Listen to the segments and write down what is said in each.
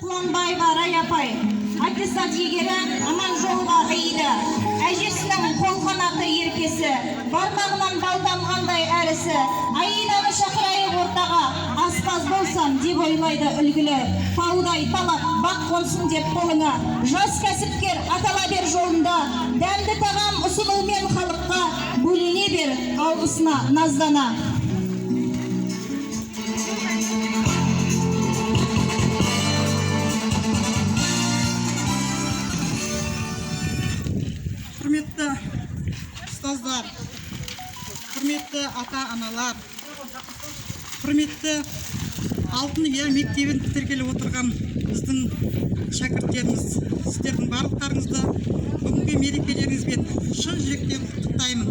Құланбаева Рая апай, аттестат егері Аманжолова Аида, әжесінің қолқанаты еркесі, бармағынан бал тамғандай әрісі, Аиданы шақырайық ортаға, аспаз болсам деп ойлайды үлгілі, таудай талап бақ қонсын деп қолыңа, жас кәсіпкер атала бер жолында, дәмді тағам ұсынумен халыққа, бөлене бер алғысына наздана. Құрметті ұстаздар, құрметті ата-аналар, құрметті Алтын Ұя мектебін бітіргелі отырған біздің шәкірттеріміз, сіздердің барлықтарыңызды бүгінгі мерекелеріңізбен шын жүректен құттықтаймын.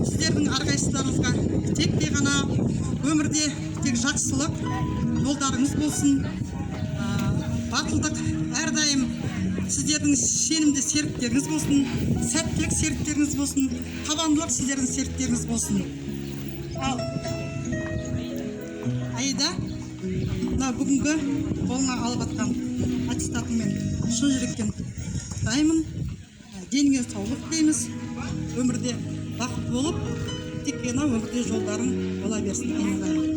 Сіздердің әрқайсыларыңызға тек ғана өмірде тек жақсылық жолдарыңыз болсын, батылдық әрдайым сіздердің сенімді серіктеріңіз болсын, сәттілік серіктеріңіз болсын, табандылық сіздердің серіктеріңіз болсын. Ал Аида, мына бүгінгі қолыңа алып атқан аттестатыңмен шын жүректен құттықтаймын. Деніңе саулық тілейміз. Өмірде бақытты болып, тек қана өмірде жолдарың бола берсін.